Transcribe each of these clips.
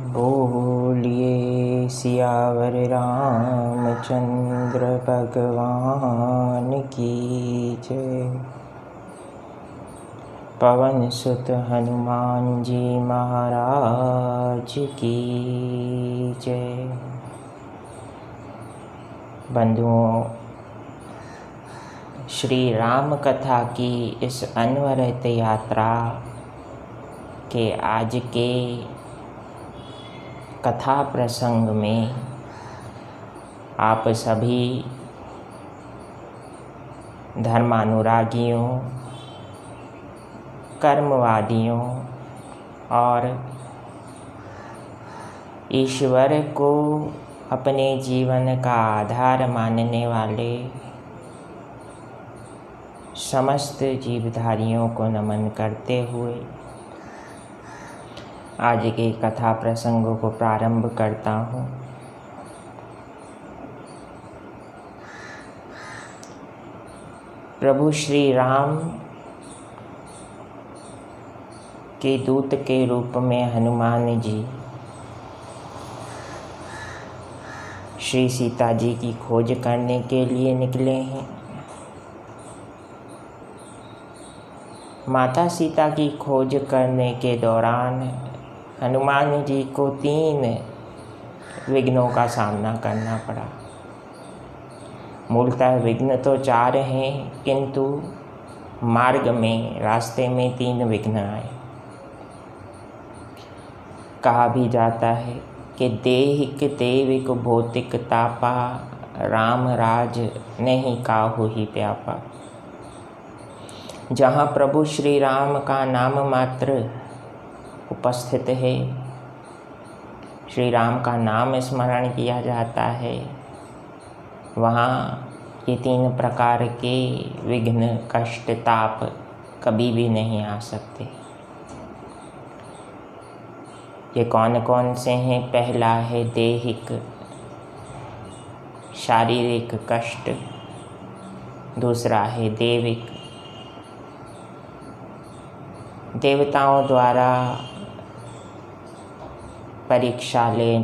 बोलिए सियावर रामचंद्र भगवान की जय। पवन सुत हनुमान जी महाराज की जय। बंधुओं, श्री राम कथा की इस अनवरत यात्रा के आज के कथा प्रसंग में आप सभी धर्मानुरागियों, कर्मवादियों और ईश्वर को अपने जीवन का आधार मानने वाले समस्त जीवधारियों को नमन करते हुए आज के कथा प्रसंगों को प्रारंभ करता हूँ। प्रभु श्री राम के दूत के रूप में हनुमान जी श्री सीता जी की खोज करने के लिए निकले हैं। माता सीता की खोज करने के दौरान हनुमान जी को 3 विघ्नों का सामना करना पड़ा। मूलतः विघ्न तो 4 हैं, किंतु मार्ग में, रास्ते में 3 विघ्न आए। कहा भी जाता है कि देहिक देविक भौतिक तापा, राम राज नहीं काहू ही व्यापा। जहाँ प्रभु श्री राम का नाम मात्र उपस्थित है, श्री राम का नाम स्मरण किया जाता है, वहाँ ये 3 प्रकार के विघ्न, कष्ट, ताप कभी भी नहीं आ सकते। ये कौन कौन से हैं? पहला है देहिक, शारीरिक कष्ट। दूसरा है देविक, देवताओं द्वारा परीक्षा ले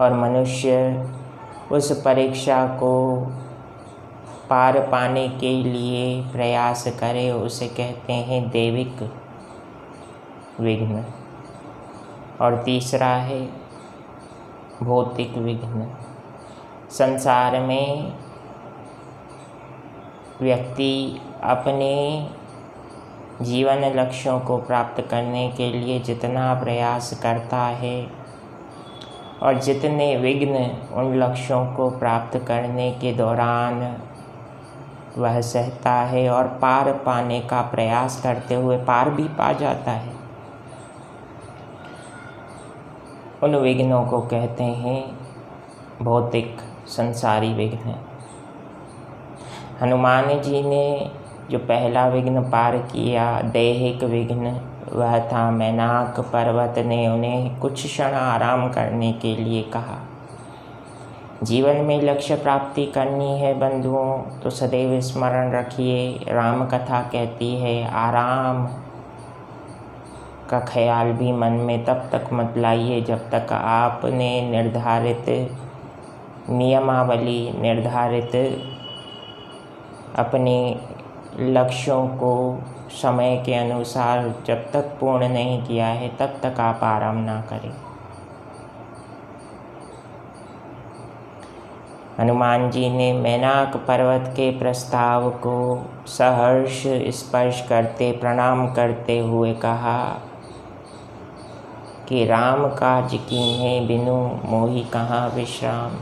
और मनुष्य उस परीक्षा को पार पाने के लिए प्रयास करे, उसे कहते हैं देविक विघ्न। और तीसरा है भौतिक विघ्न। संसार में व्यक्ति अपने जीवन लक्ष्यों को प्राप्त करने के लिए जितना प्रयास करता है और जितने विघ्न उन लक्ष्यों को प्राप्त करने के दौरान वह सहता है और पार पाने का प्रयास करते हुए पार भी पा जाता है, उन विघ्नों को कहते हैं भौतिक संसारी विघ्न। हनुमान जी ने जो पहला विघ्न पार किया, दैहिक विघ्न, वह था मैनाक पर्वत ने उन्हें कुछ क्षण आराम करने के लिए कहा। जीवन में लक्ष्य प्राप्ति करनी है बंधुओं, तो सदैव स्मरण रखिए, राम कथा कहती है आराम का ख्याल भी मन में तब तक मत लाइए जब तक आपने निर्धारित नियमावली, निर्धारित अपने लक्ष्यों को समय के अनुसार जब तक पूर्ण नहीं किया है, तब तक आप आराम ना करें। हनुमान जी ने मैनाक पर्वत के प्रस्ताव को सहर्ष स्पर्श करते, प्रणाम करते हुए कहा कि राम काज कीन्हे बिनु मोहि कहाँ विश्राम।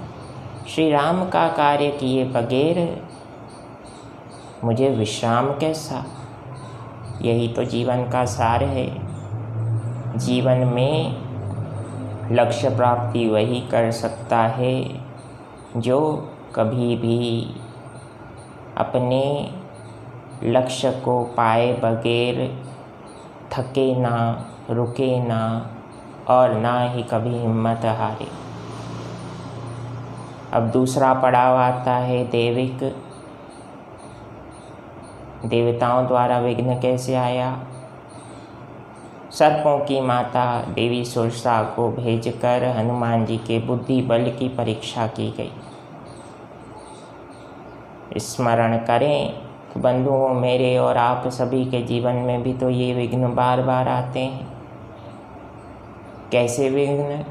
श्री राम का कार्य किए बगैर मुझे विश्राम कैसा? यही तो जीवन का सार है। जीवन में लक्ष्य प्राप्ति वही कर सकता है जो कभी भी अपने लक्ष्य को पाए बगैर थके ना, रुके ना और ना ही कभी हिम्मत हारे। अब दूसरा पड़ाव आता है देविक। देवताओं द्वारा विघ्न कैसे आया? सर्पों की माता देवी सुरसा को भेजकर हनुमान जी के बुद्धि बल की परीक्षा की गई। स्मरण करें बंधुओं, मेरे और आप सभी के जीवन में भी तो ये विघ्न बार बार आते हैं। कैसे विघ्न?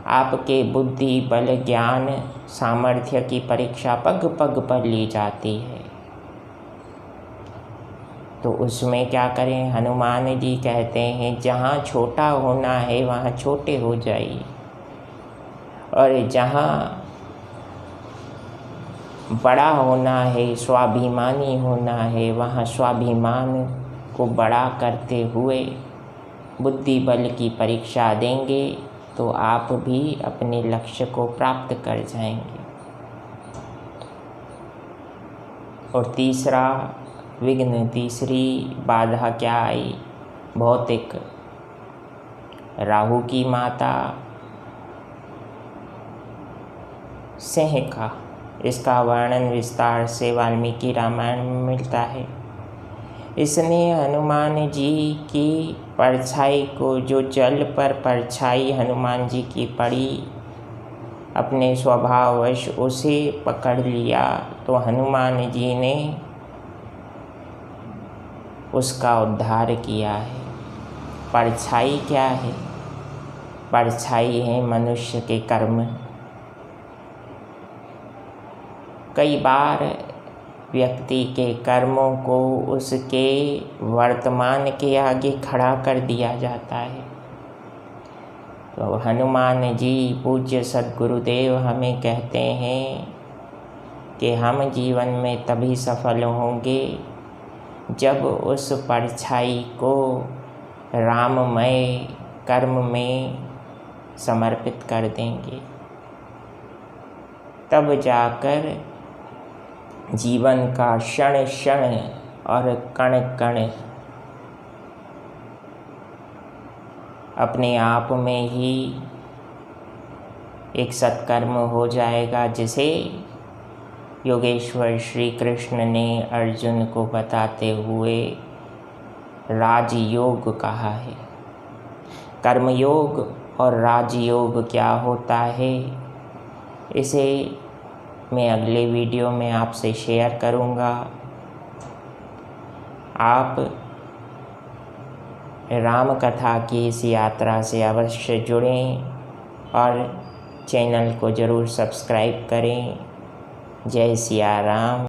आपके बुद्धि बल ज्ञान सामर्थ्य की परीक्षा पग पग पर ली जाती है। तो उसमें क्या करें? हनुमान जी कहते हैं जहाँ छोटा होना है वहाँ छोटे हो जाइए, और जहाँ बड़ा होना है, स्वाभिमानी होना है, वहाँ स्वाभिमान को बड़ा करते हुए बुद्धि बल की परीक्षा देंगे तो आप भी अपने लक्ष्य को प्राप्त कर जाएंगे। और तीसरा विघ्न, तीसरी बाधा क्या आई? भौतिक। राहु की माता सिंह का, इसका वर्णन विस्तार से वाल्मीकि रामायण में मिलता है। इसने हनुमान जी की परछाई को, जो जल पर परछाई हनुमान जी की पड़ी, अपने स्वभाववश उसे पकड़ लिया तो हनुमान जी ने उसका उद्धार किया है। परछाई क्या है? परछाई है मनुष्य के कर्म। कई बार व्यक्ति के कर्मों को उसके वर्तमान के आगे खड़ा कर दिया जाता है। तो हनुमान जी पूज्य सद्गुरुदेव हमें कहते हैं कि हम जीवन में तभी सफल होंगे जब उस परछाई को राममय कर्म में समर्पित कर देंगे। तब जाकर जीवन का क्षण क्षण और कण कण अपने आप में ही एक सत्कर्म हो जाएगा, जिसे योगेश्वर श्री कृष्ण ने अर्जुन को बताते हुए राजयोग कहा है। कर्मयोग और राजयोग क्या होता है, इसे मैं अगले वीडियो में आपसे शेयर करूँगा। आप राम कथा की इस यात्रा से अवश्य जुड़ें और चैनल को ज़रूर सब्सक्राइब करें। जय सिया राम।